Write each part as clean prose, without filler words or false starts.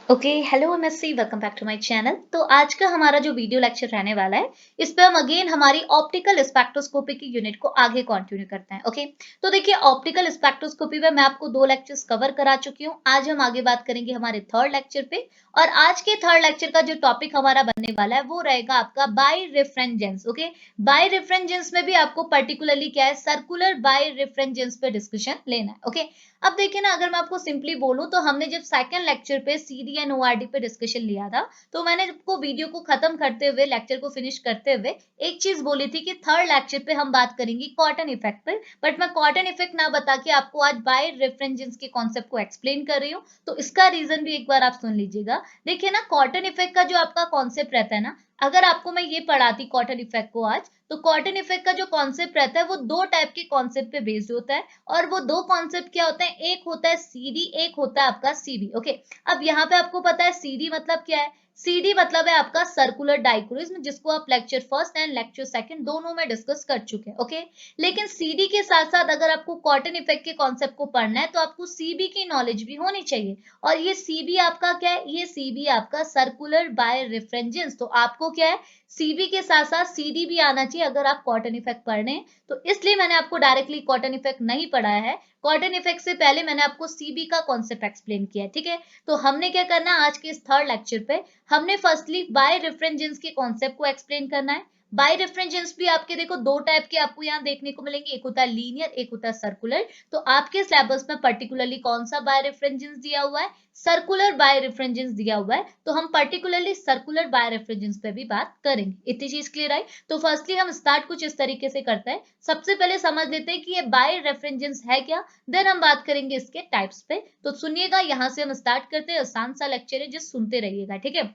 Okay hello MSc welcome back to my channel. तो आज का हमारा जो वीडियो लेक्चर रहने वाला है इस पे हम अगेन हमारी ऑप्टिकल स्पेक्ट्रोस्कोपी की यूनिट को आगे कंटिन्यू करते हैं। ओके तो देखिए ऑप्टिकल स्पेक्ट्रोस्कोपी में मैं आपको दो लेक्चर्स कवर करा चुकी हूँ। आज हम आगे बात करेंगे हमारे थर्ड लेक्चर पे और आज के थर्ड लेक्चर का जो टॉपिक हमारा बनने वाला है वो रहेगा आपका बाय रेफरेंजेंस। ओके बाय रेफरेंजेंस में भी आपको पर्टिकुलरली क्या है सर्कुलर बाय रेफरेंजेंस पे डिस्कशन लेना है। ओके अब देखिए ना, अगर मैं आपको सिंपली बोलूं तो हमने जब सेकंड लेक्चर पे सीडी एंड ओआरडी पे डिस्कशन लिया था तो मैंने आपको वीडियो को खत्म करते हुए लेक्चर को फिनिश करते हुए एक चीज बोली थी कि थर्ड लेक्चर पे हम बात करेंगे कॉटन इफेक्ट पे। बट मैं कॉटन इफेक्ट ना बता के आपको आज बाय रेफरेंजेंस के कॉन्सेप्ट को एक्सप्लेन कर रही हूँ, तो इसका रीजन भी एक बार आप सुन लीजिएगा। देखिए ना, कॉटन इफेक्ट का जो आपका कॉन्सेप्ट रहता है ना, अगर आपको मैं ये पढ़ाती कॉटन इफेक्ट को आज, तो कॉटन इफेक्ट का जो कॉन्सेप्ट रहता है वो दो टाइप के कॉन्सेप्ट पे बेस्ड होता है। और वो दो कॉन्सेप्ट क्या होते हैं, एक होता है सीडी, एक होता है आपका सीबी। ओके अब यहाँ पे आपको पता है सीडी मतलब क्या है। सीडी मतलब है आपका सर्कुलर डाइक्रोइज्म, जिसको आप lecture first and lecture second दोनों में डिस्कस कर चुके हैं। ओके लेकिन सीडी के साथ साथ अगर आपको कॉटन इफेक्ट के कॉन्सेप्ट को पढ़ना है तो आपको सीबी की नॉलेज भी होनी चाहिए। और ये सीबी आपका क्या है, ये सीबी आपका सर्कुलर बाय रेफरेंजेंस। तो आपको क्या है, सीबी के साथ साथ सीडी भी आना चाहिए अगर आप कॉटन इफेक्ट पढ़ने हैं। तो इसलिए मैंने आपको डायरेक्टली कॉटन इफेक्ट नहीं पढ़ाया है। कॉटन इफेक्ट से पहले मैंने आपको सीबी का कॉन्सेप्ट एक्सप्लेन किया है। ठीक है, तो हमने क्या करना है आज के इस थर्ड लेक्चर पे, हमने फर्स्टली बाय रेफरेंजेंस के कॉन्सेप्ट को एक्सप्लेन करना है। बाय रेफरेंजेंस भी आपके देखो दो टाइप के आपको यहाँ देखने को मिलेंगे, एक होता है लीनियर, एक होता है सर्कुलर। तो आपके सिलेबस में पर्टिकुलरली कौन सा बाय रेफरेंजेंस दिया हुआ है, सर्कुलर बाय रेफरेंजेंस दिया हुआ है। तो हम पर्टिकुलरली सर्कुलर बाय रेफरेंजेंस पे भी बात करेंगे। इतनी चीज क्लियर आई। तो फर्स्टली हम स्टार्ट कुछ इस तरीके से करते हैं। सबसे पहले समझ लेते हैं कि ये बाय रेफरेंजेंस है क्या, देन हम बात करेंगे इसके टाइप्स पे। तो सुनिएगा, यहाँ से हम स्टार्ट करते हैं। आसान सा लेक्चर है, जस्ट सुनते रहिएगा। ठीक है,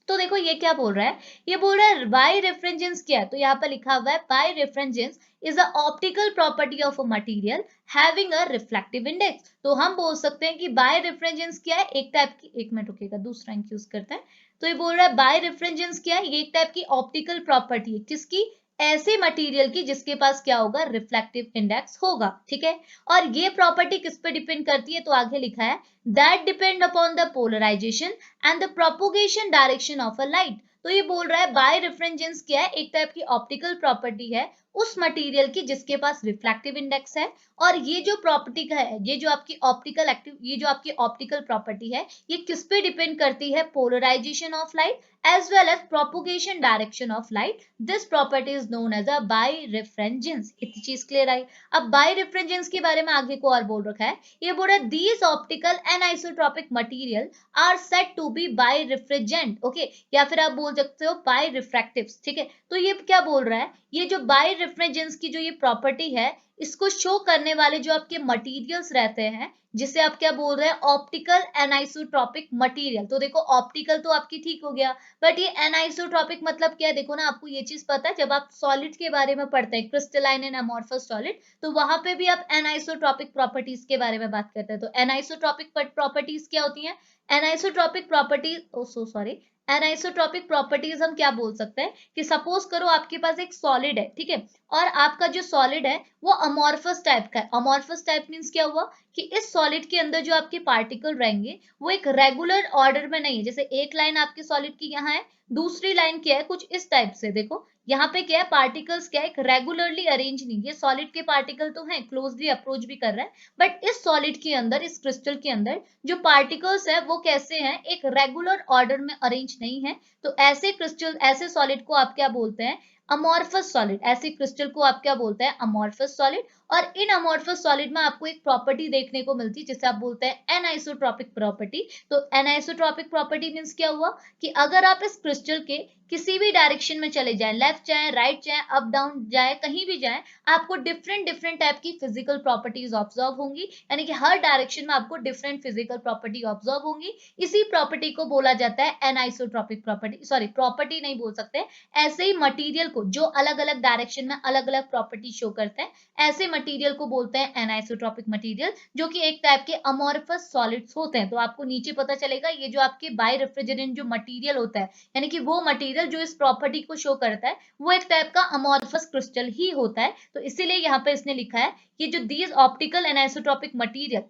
तो देखो ये क्या बोल रहा है, ये बोल रहा है बाय रेफरेंजेंस क्या है। तो यहाँ पर लिखा हुआ है birefringence is a optical property of a material having a reflective index. तो हम बोल सकते हैं कि बाय रेफरेंजेंस क्या है, एक टाइप की, एक मिनट रुकिएगा दूसरा इंक यूज करते हैं। तो ये बोल रहा है बाय रेफरेंजेंस क्या है, ये एक टाइप की ऑप्टिकल प्रॉपर्टी है, किसकी, ऐसे मटेरियल की जिसके पास क्या होगा, रिफ्लेक्टिव इंडेक्स होगा। ठीक है, और ये प्रॉपर्टी किस पे डिपेंड करती है, तो आगे लिखा है that depend upon the polarisation and the propagation direction of a light. तो ये बोल रहा है बाय रेफरेंजेंस क्या है, एक टाइप की ऑप्टिकल प्रॉपर्टी है उस मटेरियल की जिसके पास रिफ्लेक्टिव इंडेक्स है। और ये जो प्रॉपर्टी का है, ये जो आपकी ऑप्टिकल एक्टिव, ये जो आपकी ऑप्टिकल प्रॉपर्टी है, ये किस पे डिपेंड करती है, polarization of light as well as propagation direction of light. This property is known as a birefringence. इतनी चीज क्लियर आई। अब बाय रेफरेंजेंस के बारे में आगे को और बोल रखा है, ये बोल रहा है these optical anisotropic material are set to be birefringent. Okay, या फिर आप बोल सकते हो बाय रिफ्रैक्टिव्स। ठीक है, तो ये क्या बोल रहा है, ये जो बाय रेफरेंजेंस की जो ये प्रॉपर्टी है, इसको शो करने वाले जो आपके मटेरियल्स रहते हैं, जिसे आप क्या बोल रहे हैं, ऑप्टिकल एनाइसोट्रॉपिक मटेरियल। तो देखो ऑप्टिकल तो आपकी ठीक हो गया, बट ये एनाइसोट्रॉपिक मतलब क्या है, देखो ना आपको ये चीज पता है, जब आप सॉलिड के बारे में पढ़ते हैं, क्रिस्टलाइन एंड अमॉर्फस सॉलिड, तो वहां पे भी आप एनाइसोट्रॉपिक प्रॉपर्टीज के बारे में बात करते हैं। तो एनाइसोट्रॉपिक प्रॉपर्टीज क्या होती हैं, एनाइसोट्रॉपिक प्रॉपर्टीज, ओ सो सॉरी, एनाइसोट्रॉपिक प्रॉपर्टीज हम क्या बोल सकते हैं कि सपोज करो आपके पास एक सॉलिड है, ठीक है, और आपका जो सॉलिड है वो अमॉर्फस टाइप का है। अमॉर्फस टाइप मींस क्या हुआ कि इस सॉलिड के अंदर जो आपके पार्टिकल रहेंगे वो एक रेगुलर ऑर्डर में नहीं है। जैसे एक लाइन आपके सॉलिड की यहाँ है, दूसरी लाइन क्या है, कुछ इस टाइप से। देखो यहाँ पे क्या है, पार्टिकल्स क्या है, एक रेगुलरली अरेंज नहीं। ये सॉलिड के पार्टिकल तो हैं, क्लोजली अप्रोच भी कर रहा है, बट इस सॉलिड के अंदर, इस क्रिस्टल के अंदर जो पार्टिकल्स है वो कैसे हैं, एक रेगुलर ऑर्डर में अरेंज नहीं है। तो ऐसे क्रिस्टल, ऐसे सॉलिड को आप क्या बोलते हैं, अमॉर्फस सॉलिड। ऐसे क्रिस्टल को आप क्या बोलते हैं, अमॉर्फस सॉलिड। और इन अमॉर्फस सॉलिड में आपको एक प्रॉपर्टी देखने को मिलती है जिसे आप बोलते हैं एनाइसोट्रॉपिक प्रॉपर्टी। तो एनाइसोट्रॉपिक प्रॉपर्टी मींस क्या हुआ कि अगर आप इस क्रिस्टल के किसी भी डायरेक्शन में चले जाएं, लेफ्ट जाएं, राइट जाएं, अप डाउन जाएं, कहीं भी जाएं, आपको डिफरेंट डिफरेंट टाइप की फिजिकल प्रॉपर्टीज ऑब्जर्व होंगी। यानी कि हर डायरेक्शन में आपको डिफरेंट फिजिकल प्रॉपर्टी ऑब्जर्व होंगी। इसी प्रॉपर्टी को बोला जाता है एनाइसोट्रॉपिक प्रॉपर्टी, सॉरी प्रॉपर्टी नहीं बोल सकते, ऐसे ही मटेरियल को जो अलग अलग डायरेक्शन में अलग अलग प्रॉपर्टी शो करते हैं, ऐसे मटेरियल को बोलते हैं एनाइसोट्रॉपिक मटेरियल, जो कि एक टाइप के अमॉर्फस सॉलिड्स होते हैं। तो आपको नीचे पता चलेगा ये जो आपके बाय रेफ्रिजरेंट जो मटेरियल होता है, यानी कि वो मटेरियल जो इस प्रॉपर्टी को शो करता है, वो एक टाइप का अमॉर्फस क्रिस्टल ही होता है। तो इसीलिए यहाँ पे इसने लिखा है कि जो दीज ऑप्टिकल एनाइसोट्रॉपिक मटेरियल,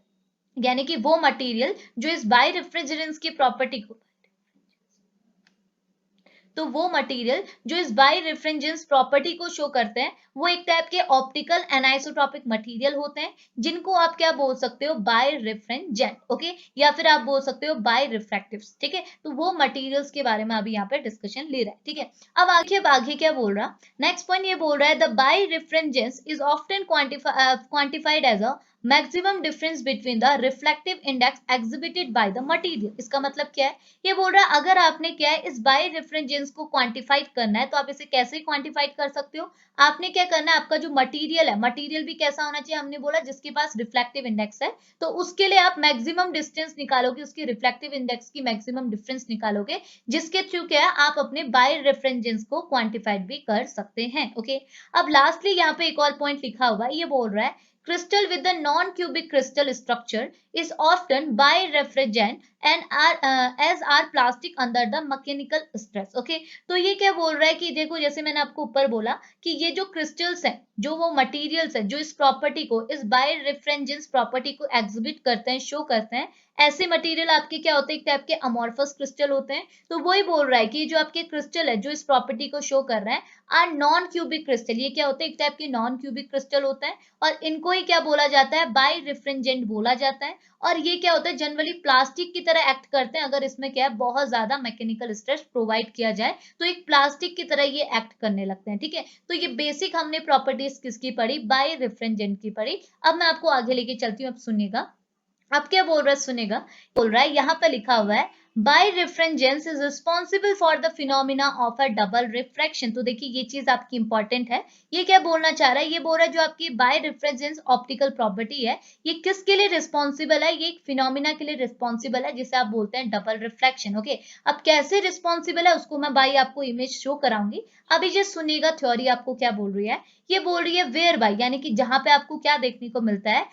यानी कि वो मटेरियल जो इस बाई रेफ्रिजरेंस की प्रॉपर्टी को, तो वो मटेरियल जो इस बाई रेफ्रिजरेंस प्रॉपर्टी को शो करते हैं वो एक टाइप के ऑप्टिकल एनाइसोट्रॉपिक मटेरियल होते हैं, जिनको आप क्या बोल सकते हो, बाई रेफ्रिजरेंट, ओके, या फिर आप बोल सकते हो बाई रिफ्रैक्टिव्स, ठीक है। तो वो मटेरियल्स के बारे में अभी यहाँ पे डिस्कशन ले रहा है, ठीक है। अब आगे क्या बोल रहा, नेक्स्ट पॉइंट ये बोल रहा है the birefringence is often quantified as a maximum difference between the reflective index exhibited by the material. इसका मतलब क्या है, ये बोल रहा है अगर आपने क्या है इस बाई रेफ्रिजरेंस को क्वांटिफाइड करना है तो आप इसे कैसे क्वांटिफाइड कर सकते हो, आपने क्या करना है, आपका जो मटेरियल है, मटेरियल भी कैसा होना चाहिए, हमने बोला जिसके पास रिफ्लेक्टिव इंडेक्स है, तो उसके लिए आप मैक्सिमम डिस्टेंस निकालोगे, उसकी रिफ्लेक्टिव इंडेक्स की मैक्सिमम डिफरेंस निकालोगे, जिसके थ्रू क्या है आप अपने बाई रेफ्रिजरेंस को क्वांटिफाइड भी कर सकते हैं, ओके। अब लास्टली यहाँ पे एक और पॉइंट लिखा हुआ है, ये बोल रहा है crystal with the non-cubic crystal structure is often birefringent and as are plastic under the mechanical stress, okay। तो ये क्या बोल रहा है कि देखो जैसे मैंने आपको ऊपर बोला कि ये जो क्रिस्टल्स है, जो वो मटेरियल्स है जो इस प्रॉपर्टी को, इस बायरेफ्रिजरेंस प्रॉपर्टी को एग्जिबिट करते हैं, शो करते हैं, ऐसे मटेरियल आपके क्या होते हैं, एक टाइप के अमॉर्फस क्रिस्टल होते हैं। तो वही बोल रहा है कि जो आपके क्रिस्टल है जो इस प्रॉपर्टी को शो कर रहे हैं आर नॉन क्यूबिक क्रिस्टल, ये क्या होते हैं, एक टाइप के नॉन क्यूबिक क्रिस्टल होते हैं, और इनको ही क्या बोला जाता है, बाई रेफ्रिजरेंट बोला जाता है। और ये क्या होता है, जनरली प्लास्टिक की तरह एक्ट करते हैं, अगर इसमें क्या है बहुत ज्यादा मैकेनिकल स्ट्रेस प्रोवाइड किया जाए तो एक प्लास्टिक की तरह ये एक्ट करने लगते हैं, ठीक है। तो ये बेसिक हमने प्रॉपर्टीज किसकी पढ़ी, बाई रेफ्रिजरेंट की पढ़ी। अब मैं आपको आगे लेके चलती हूँ, अब सुनिएगा। अब क्या बोल रहा है, सुनेगा, बोल रहा है यहाँ पे लिखा हुआ है birefringence is responsible for the phenomena of a double refraction. तो देखिए ये चीज आपकी इंपॉर्टेंट है, ये क्या बोलना चाह रहा है, ये बोल रहा है जो आपकी बाई रेफ्रिजरेंस ऑप्टिकल प्रॉपर्टी है ये किसके लिए रिस्पॉन्सिबल है, ये एक फिनोमिना के लिए रिस्पॉन्सिबल है जिसे आप बोलते हैं डबल रिफ्लेक्शन, ओके। अब कैसे रिस्पॉन्सिबल है उसको मैं बाई आपको इमेज शो कराऊंगी, अभी जो सुनिएगा थ्योरी आपको क्या बोल रही है, ये बोल रही है वेयर बाई, यानी कि जहां पे आपको क्या देखने को मिलता है,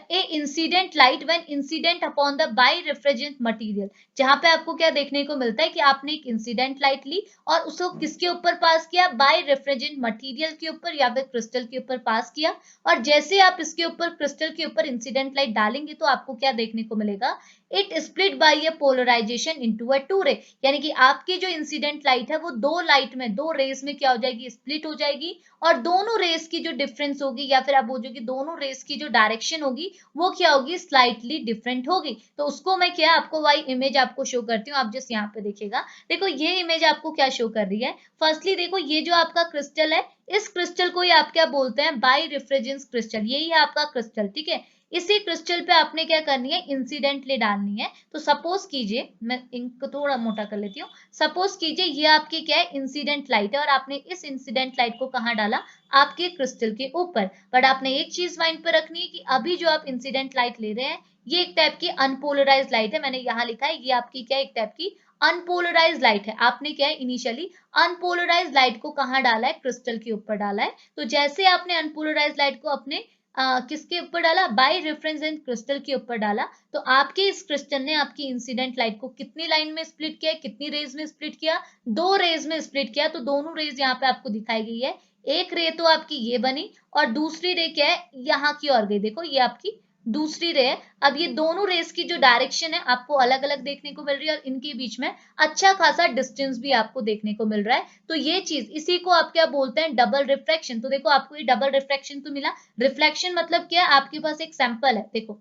a incident light when incident upon the birefringent material, जहां पे आपको क्या देखने को मिलता है कि आपने एक इंसिडेंट लाइट ली और उसको किसके ऊपर पास किया, बाई रेफ्रिजरेंट मटेरियल के ऊपर या फिर क्रिस्टल के ऊपर पास किया, और जैसे आप इसके ऊपर क्रिस्टल के ऊपर इंसिडेंट लाइट डालेंगे तो आपको क्या देखने को मिलेगा, it split by a polarisation into a two ray, यानी कि आपकी जो इंसिडेंट लाइट है वो दो लाइट में, दो रेस में क्या हो जाएगी, स्प्लिट हो जाएगी, और दोनों रेस की जो डिफरेंस होगी या फिर आप बोलोगे दोनों रेस की जो डायरेक्शन होगी वो क्या होगी, स्लाइटली डिफरेंट होगी। तो उसको मैं क्या आपको वही इमेज आपको शो करती हूँ, आप जस्ट यहाँ पे देखिएगा, देखो ये इमेज आपको क्या शो कर रही है, फर्स्टली देखो ये जो आपका क्रिस्टल है, इस क्रिस्टल को ही आप क्या बोलते हैं, बाई रेफ्रिजरेंस क्रिस्टल, यही है आपका क्रिस्टल, ठीक है। इसी क्रिस्टल पे आपने क्या करनी है, इंसिडेंटली डालनी है। तो सपोज कीजिए, मैं इनको थोड़ा मोटा कर लेती हूँ, सपोज कीजिए ये आपकी क्या है, इंसिडेंट लाइट है, और आपने इस इंसिडेंट लाइट को कहाँ डाला, आपके क्रिस्टल के ऊपर। बट आपने एक चीज माइंड पर रखनी है कि अभी जो आप इंसिडेंट लाइट ले रहे हैं ये एक टाइप की अनपोलराइज लाइट है, मैंने यहाँ लिखा है ये आपकी क्या है, एक टाइप की अनपोलराइज लाइट है। आपने क्या है इनिशियली अनपोलराइज लाइट को कहाँ डाला है, क्रिस्टल के ऊपर डाला है। तो जैसे आपने अनपोलराइज लाइट को अपने किसके ऊपर डाला, बाई रेफ्रिजरेंट क्रिस्टल के ऊपर डाला, तो आपके इस क्रिस्टल ने आपकी इंसिडेंट लाइट को कितनी लाइन में स्प्लिट किया, कितनी रेज में स्प्लिट किया, दो रेज में स्प्लिट किया। तो दोनों रेज यहाँ पे आपको दिखाई गई है, एक रे तो आपकी ये बनी और दूसरी रे क्या है, यहाँ की ओर गई, देखो ये आपकी दूसरी रे है। अब ये दोनों रेस की जो डायरेक्शन है आपको अलग अलग देखने को मिल रही है, और इनके बीच में अच्छा खासा डिस्टेंस भी आपको देखने को मिल रहा है। तो ये चीज, इसी को आप क्या बोलते हैं, डबल रिफ्रैक्शन। तो देखो आपको ये डबल रिफ्रैक्शन तो मिला। रिफ्लेक्शन मतलब क्या है, आपके पास एक सैंपल है, देखो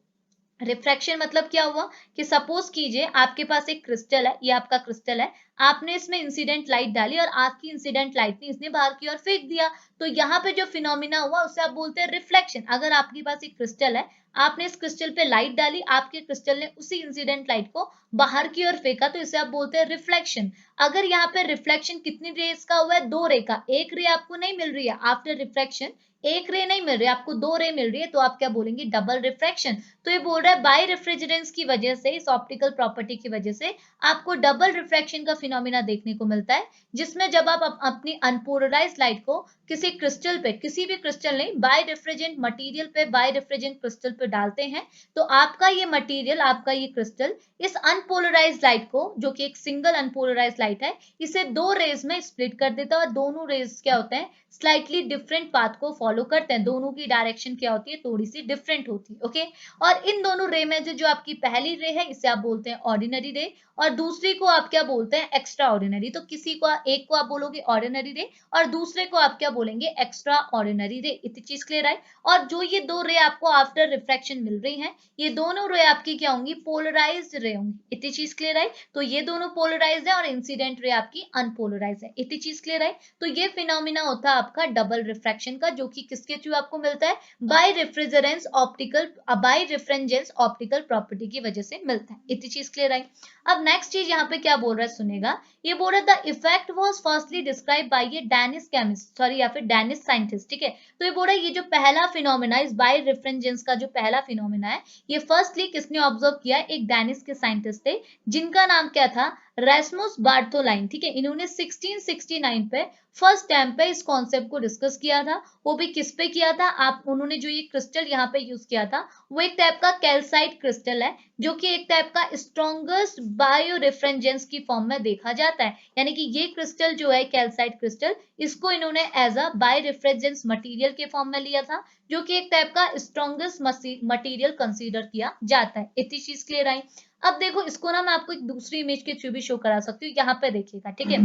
रिफ्रैक्शन मतलब क्या हुआ कि सपोज कीजिए आपके पास एक क्रिस्टल है, ये आपका क्रिस्टल है, आपने इसमें इंसिडेंट लाइट डाली और आपकी इंसिडेंट लाइट ने इसने बाहर की ओर फेंक दिया, तो यहाँ पे जो फिनोमिना हुआ उसे आप बोलते हैं रिफ्लेक्शन। अगर आपके पास एक क्रिस्टल है, आपने इस क्रिस्टल पे लाइट डाली, आपके क्रिस्टल ने उसी इंसिडेंट लाइट को बाहर की ओर फेंका, तो इसे आप बोलते हैं रिफ्लेक्शन। अगर यहाँ पे रिफ्लेक्शन कितनी रेस का हुआ है, दो रे का, एक रे आपको नहीं मिल रही है आफ्टर रिफ्लेक्शन, एक रे नहीं मिल रही, आपको दो रे मिल रही है, तो आप क्या बोलेंगे, डबल रिफ्रैक्शन। तो ये बोल रहा है बाई रेफ्रिजरेंस की वजह से, इस ऑप्टिकल प्रॉपर्टी की वजह से आपको डबल रिफ्रैक्शन का फिनोमिना देखने को मिलता है, जिसमें जब आप अपनी अनपोलराइज लाइट को किसी क्रिस्टल पे, किसी भी क्रिस्टल नहीं, बाई रेफ्रिजरेंट मटेरियल पे, बाई रेफ्रिजरेंट क्रिस्टल पे डालते हैं, तो आपका ये मटेरियल, आपका ये क्रिस्टल इस अनपोलराइज लाइट को, जो कि एक सिंगल अनपोलराइज लाइट है इसे दो रेज में स्प्लिट कर देता है और दोनों रेज क्या होते हैं, स्लाइटली डिफरेंट पाथ को फॉलो करते हैं, दोनों की डायरेक्शन क्या होती है, थोड़ी सी डिफरेंट होती है। ओके, और इन दोनों रे में जो आपकी पहली रे है इसे आप बोलते हैं ऑर्डिनरी रे और दूसरी को आप क्या बोलते हैं, एक्स्ट्रा ऑर्डिनरी। तो किसी को एक को आप बोलोगे ऑर्डिनरी रे और दूसरे को आप क्या बोलेंगे, एक्स्ट्रा ऑर्डिनरी रे। इतनी चीज क्लियर है। और जो ये दो रे आपको आफ्टर रिफ्रैक्शन मिल रही हैं, ये दोनों रे आपकी क्या होंगी, पोलराइज्ड रे होंगी। इतनी चीज क्लियर है। तो ये दोनों पोलराइज्ड है और इंसिडेंट रे आपकी अनपोलराइज्ड है। इतनी चीज क्लियर है। तो ये फिनोमिना होता है आपका डबल रिफ्रैक्शन का, जो कि किसके थ्रू आपको मिलता है, birefringence optical, birefringence optical property की वजह से मिलता है। इतनी चीज क्लियर है। अब नेक्स्ट चीज यहाँ पे क्या बोल रहा है सुनेगा, ये बोल रहा है the effect was firstly describe by ये डैनिश केमिस्ट, सॉरी या फिर डैनिश साइंटिस्ट। ठीक है, तो ये बोल रहा है ये जो पहला फिनोमिना इस बाय रेफ्रिजरेंस का जो पहला फिनोमिना है, ये फर्स्टली किसने ऑब्जर्व किया, एक डैनिश के साइंटिस्ट थे जिनका नाम क्या था, रास्मुस बार्थोलाइन। ठीक है, इन्होंने 1669 पे फर्स्ट टाइम पे इस कॉन्सेप्ट को डिस्कस किया था। वो भी किस पे किया था, आप उन्होंने जो ये क्रिस्टल यहाँ पे यूज किया था वो एक टाइप का कैल्साइट क्रिस्टल है, जो कि एक टाइप का स्ट्रॉन्गेस्ट बायो रेफ्रिजरेंस की फॉर्म में देखा जाता है। यानी कि ये क्रिस्टल जो है कैल्साइट क्रिस्टल, इसको इन्होंने एज अ बाय रेफ्रिजरेंस मटेरियल के फॉर्म में लिया था, जो कि एक टाइप का स्ट्रॉन्गेस्ट मटेरियल कंसीडर किया जाता है। इतनी चीज क्लियर आई। अब देखो इसको ना मैं आपको एक दूसरी इमेज के थ्रू भी शो करा सकती हूँ, यहाँ पे देखिएगा। ठीक है,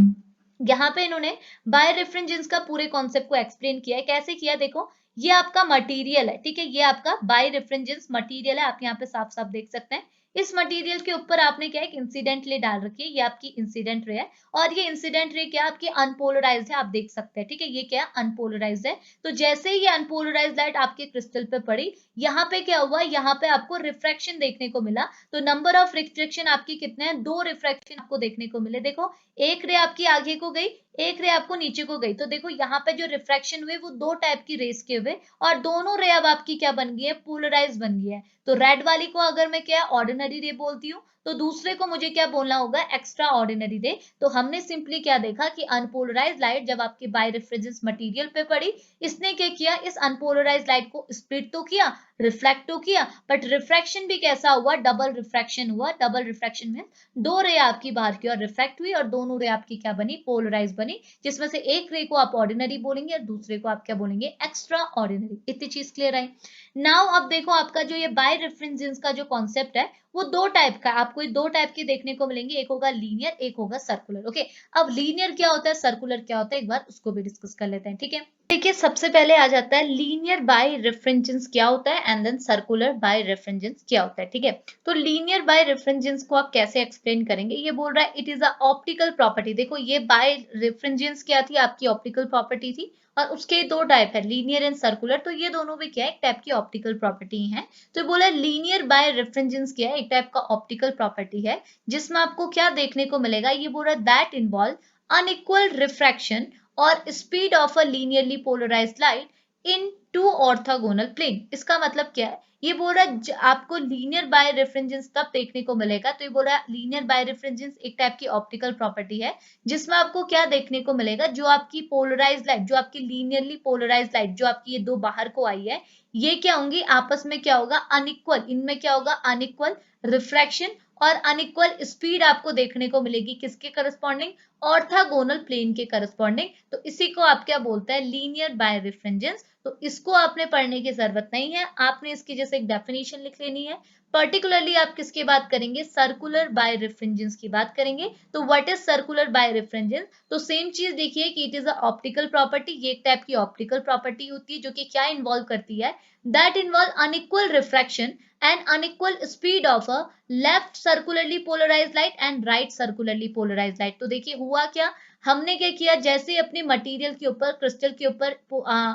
यहाँ पे इन्होंने बाय रेफ्रिजरेंस का पूरे कॉन्सेप्ट को एक्सप्लेन किया है। कैसे किया, देखो ये आपका मटेरियल है। ठीक है, ये आपका बाय रेफ्रिजरेंस मटेरियल है, आप यहाँ पे साफ साफ देख सकते हैं। इस मटेरियल के ऊपर आपने क्या एक इंसिडेंट रे डाल रखी है, ये आपकी इंसिडेंट रे है और ये इंसिडेंट रे क्या आपकी अनपोलराइज्ड है, आप देख सकते हैं। ठीक है, ये क्या अनपोलराइज्ड है। तो जैसे ही ये अनपोलराइज्ड लाइट आपके क्रिस्टल पे पड़ी, यहाँ पे क्या हुआ, यहाँ पे आपको रिफ्रैक्शन देखने को मिला। तो नंबर ऑफ रिफ्रैक्शन आपकी कितने हैं, दो रिफ्रैक्शन आपको देखने को मिले। देखो एक रे आपकी आगे को गई, एक रे आपको नीचे को गई। तो देखो यहाँ पे जो रिफ्रैक्शन हुए वो दो टाइप की रेस के हुए और दोनों रे अब आपकी क्या बन गई है, पोलराइज बन गई है। तो रेड वाली को अगर मैं क्या ऑर्डिनरी रे बोलती हूँ, तो दूसरे को मुझे क्या बोलना होगा, एक्स्ट्रा ऑर्डिनरी रे। तो हमने सिंपली क्या देखा कि अनपोलराइज लाइट जब आपके बाय रेफ्रिजरेंस मटेरियल पे पड़ी, इसने क्या किया, इस अनपोलराइज लाइट को स्प्लिट तो किया, रिफ्लेक्ट तो किया, बट रिफ्रैक्शन भी कैसा हुआ, डबल रिफ्रैक्शन हुआ। डबल रिफ्रैक्शन में दो रे आपकी बाहर की ओर रिफ्लेक्ट हुई और दोनों रे आपकी क्या बनी, पोलराइज बनी, जिसमें से एक रे को आप ऑर्डिनरी बोलेंगे और दूसरे को आप क्या बोलेंगे, एक्स्ट्रा ऑर्डिनरी। इतनी चीज क्लियर है। नाउ अब देखो आपका जो ये बाय रेफ्रिजरेंस का जो कॉन्सेप्ट है वो दो टाइप का, आपको दो टाइप के देखने को मिलेंगे, एक होगा लीनियर, एक होगा सर्कुलर। ओके, अब लीनियर क्या होता है, सर्कुलर क्या होता है, एक बार उसको भी डिस्कस कर लेते हैं। ठीक है, देखिए सबसे पहले आ जाता है लीनियर बाय रेफ्रिजरेंस क्या होता है एंड देन सर्कुलर बाय रेफ्रिजरेंस क्या होता है। ठीक है, तो लीनियर बाय रेफ्रिजरेंस को आप कैसे एक्सप्लेन करेंगे, ये बोल रहा है it is a optical property. देखो ये बाय रेफ्रिजरेंस क्या थी, आपकी ऑप्टिकल प्रॉपर्टी थी और उसके दो टाइप है, लीनियर एंड सर्कुलर। तो ये दोनों भी क्या है, एक टाइप की ऑप्टिकल प्रॉपर्टी है। तो बोला लीनियर बाय रेफ्रिजरेंस क्या है, एक टाइप का ऑप्टिकल प्रॉपर्टी है जिसमें आपको क्या देखने को मिलेगा, ये बोल रहा है दैट इन्वॉल्व अनइक्वल रिफ्रैक्शन और speed of a linearly polarised light in two orthogonal plane. इसका मतलब क्या है, ये बोल रहा है आपको लीनियर बाय रेफ्रिजरेंस तब देखने को मिलेगा। तो ये बोल रहा है लीनियर बाय रेफ्रिजरेंस एक टाइप की ऑप्टिकल प्रॉपर्टी है जिसमें आपको क्या देखने को मिलेगा, जो आपकी पोलराइज्ड लाइट, जो आपकी लीनियरली पोलराइज्ड लाइट जो आपकी ये दो बाहर को आई है, ये क्या होंगी, आपस में क्या होगा, अनइक्वल, इनमें क्या होगा, अनइक्वल रिफ्रैक्शन और अनइक्वल स्पीड आपको देखने को मिलेगी, किसके करस्पॉन्डिंग, ऑर्थोगोनल प्लेन के करस्पॉन्डिंग। तो इसी को आप क्या बोलते हैं, लीनियर बाय रेफ्रिजरेंस। तो इसको आपने पढ़ने की जरूरत नहीं है, आपने इसकी जैसे एक डेफिनेशन लिख लेनी है। पर्टिकुलरली आप किसकी बात करेंगे, सर्कुलर बाय रेफ्रिजरेंस की बात करेंगे। तो व्हाट इज सर्कुलर बाय रेफ्रिजरेंस, तो सेम चीज देखिए कि it is a optical property, ये एक टाइप की ऑप्टिकल प्रॉपर्टी होती है जो कि क्या इन्वॉल्व करती है, that involve unequal refraction and unequal speed of a left circularly polarized light and right circularly polarized light। तो देखिए हुआ क्या, हमने क्या किया, जैसे अपनी मटेरियल के ऊपर, क्रिस्टल के ऊपर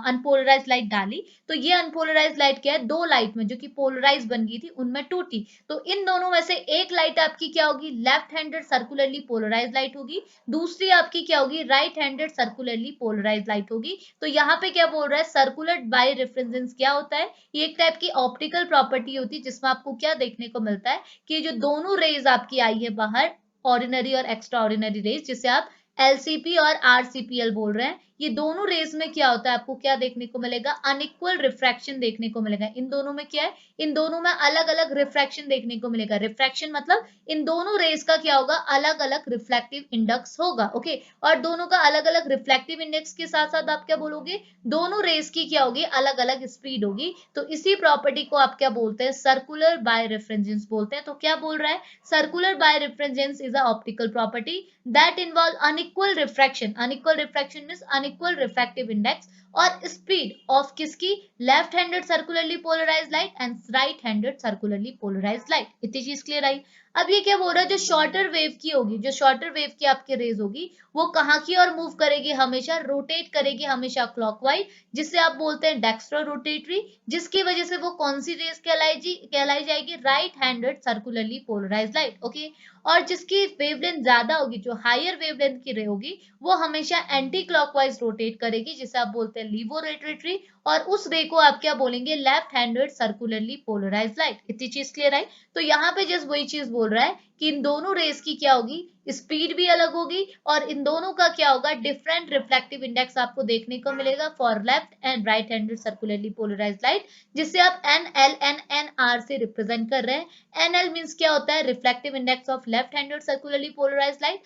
अनपोलराइज लाइट डाली, तो ये अनपोलराइज लाइट क्या है, दो लाइट में जो कि पोलराइज बन गई थी उनमें टूटी। तो इन दोनों में से एक लाइट आपकी क्या होगी, left handed circularly polarise light होगी, दूसरी आपकी क्या होगी, right handed circularly polarise light होगी। तो यहाँ पे क्या बोल रहा है, सर्कुलर बाय रेफ्रिजरेंस क्या होता है, ये एक टाइप की ऑप्टिकल प्रॉपर्टी होती है जिसमें आपको क्या देखने को मिलता है कि जो दोनों रेज आपकी आई है बाहर, ऑर्डिनरी और एक्स्ट्रा ऑर्डिनरी रेज, जिसे आप एलसीपी और आरसीपीएल बोल रहे हैं, ये दोनों रेज में क्या होता है, आपको क्या देखने को मिलेगा, अनइक्वल रिफ्रैक्शन देखने को मिलेगा। इन दोनों में क्या है, इन दोनों में अलग अलग रिफ्रैक्शन देखने को मिलेगा। रिफ्रैक्शन मतलब इन दोनों रेज का क्या होगा, अलग अलग रिफ्लेक्टिव इंडेक्स होगा। ओके, और दोनों का अलग अलग रिफ्लेक्टिव इंडेक्स के साथ साथ आप क्या बोलोगे, दोनों रेज की क्या होगी, अलग अलग स्पीड होगी। तो इसी प्रॉपर्टी को आप क्या बोलते हैं, सर्कुलर बाय रेफ्रेंजेंस बोलते हैं। तो क्या बोल रहा है, circular birefringence is a optical property that involve unequal refraction. Unequal refraction means unequal refractive index और स्पीड ऑफ किसकी, left handed circularly polarised light and right handed circularly polarised light. इतनी चीज क्लियर आई। अब ये क्या बोल रहा है, जो शॉर्टर वेव की होगी, जो शॉर्टर वेव की आपकी रेज होगी, वो कहाँ की ओर मूव करेगी, हमेशा रोटेट करेगी, हमेशा क्लॉकवाइज, जिसे आप बोलते हैं डेक्स्ट्रो रोटेटरी, जिसकी वजह से वो कौन सी रेज कहलाई जाएगी, right handed circularly polarised light. Okay, और जिसकी वेवलेंथ ज्यादा होगी, जो हायर वेवलेंथ की रे होगी, वो हमेशा एंटी क्लॉकवाइज रोटेट करेगी, जिसे आप बोलते हैं लीवो रोटेटरी, और उस रे को आप क्या बोलेंगे, left handed circularly polarised light. इतनी चीज क्लियर आई। तो यहाँ पे जस्ट वही चीज बोल रहा है कि इन दोनों रेस की क्या होगी, स्पीड भी अलग होगी, और इन दोनों का क्या होगा, डिफरेंट रिफ्लेक्टिव इंडेक्स आपको देखने को मिलेगा for left and right handed circularly polarised light, जिसे आप N L N N R से रिप्रेजेंट कर रहे हैं। एन एल मीन्स क्या होता है, reflective index of left handed circularly polarised light,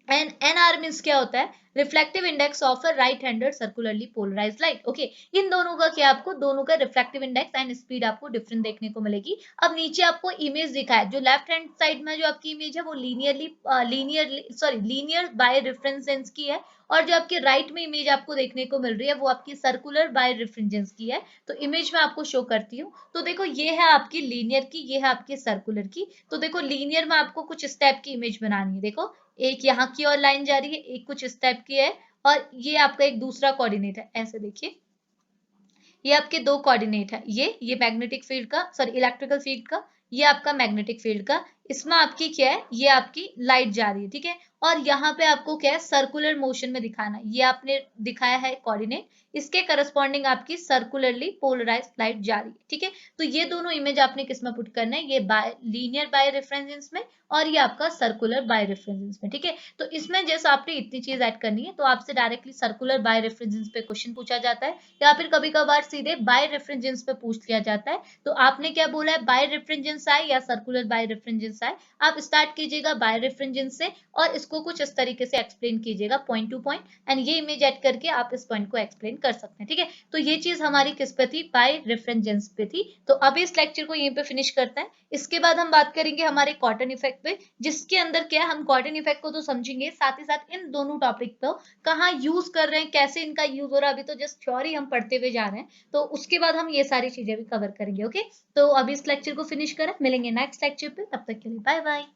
and N R means क्या होता है, reflective index of a right handed circularly polarised light. Okay, इन दोनों का क्या, आपको दोनों का रिफ्लेक्टिव इंडेक्स एंड स्पीड आपको डिफरेंट देखने को मिलेगी। अब नीचे आपको इमेज दिखा है, जो लेफ्ट हैंड साइड में जो आपकी इमेज है वो लीनियर बाय रेफरेंस की है, और जो आपके राइट में इमेज आपको देखने को मिल रही है वो आपकी सर्कुलर बाय रेफरेंस की है। तो इमेज में आपको शो करती हूँ। तो देखो ये है आपकी लीनियर की, ये है आपकी सर्कुलर की। तो देखो लीनियर में आपको कुछ स्टेप की इमेज बनानी है। देखो एक यहाँ की और लाइन जा रही है, एक कुछ स्टेप की है, और ये आपका एक दूसरा कोऑर्डिनेट है। ऐसे देखिए, ये आपके दो कोऑर्डिनेट है, ये मैग्नेटिक फील्ड का, सॉरी इलेक्ट्रिकल फील्ड का, ये आपका मैग्नेटिक फील्ड का। इसमें आपकी क्या है, ये आपकी लाइट जा रही है, ठीक है। और यहाँ पे आपको क्या है, सर्कुलर मोशन में दिखाना है। ये आपने दिखाया है कोऑर्डिनेट, इसके करस्पॉन्डिंग आपकी सर्कुलरली पोलराइज्ड लाइट जा रही है, ठीक है। तो ये दोनों इमेज आपने किस में पुट करना है, ये लीनियर बाय रेफरेंस में, और ये आपका सर्कुलर बाय रेफरेंस में, ठीक है। तो इसमें जैसे आपने इतनी चीज ऐड करनी है, तो आपसे डायरेक्टली सर्कुलर बाय रेफरेंस पे क्वेश्चन पूछा जाता है, या फिर कभी कभार सीधे बाय रेफरेंस पे पूछ लिया जाता है। तो आपने क्या बोला है, बाय रेफरेंस आए या सर्कुलर बाय रेफरेंस आए, आप स्टार्ट कीजिएगा बाय रेफरेंस से, और इसको कुछ इस तरीके से एक्सप्लेन कीजिएगा पॉइंट टू पॉइंट, एंड ये इमेज ऐड करके आप इस पॉइंट को एक्सप्लेन कर सकते हैं, ठीक है। तो ये चीज हमारी किस पे थी, बाय रेफरेंस पे थी। तो अब इस लेक्चर को यहीं पे फिनिश करते हैं। इसके बाद हम बात करेंगे हमारे कॉटन इफेक्ट पे, जिसके अंदर क्या है, हम कॉटन इफेक्ट को तो समझेंगे, साथ ही साथ इन दोनों टॉपिक को कहाँ यूज कर रहे हैं, कैसे इनका यूज हो रहा है, अभी तो जस्ट थ्योरी हम पढ़ते हुए जा रहे हैं। तो उसके बाद हम ये सारी चीजें भी कवर करेंगे। ओके, तो अभी इस लेक्चर को फिनिश करें, मिलेंगे नेक्स्ट लेक्चर पे, तब तक के लिए बाय बाय।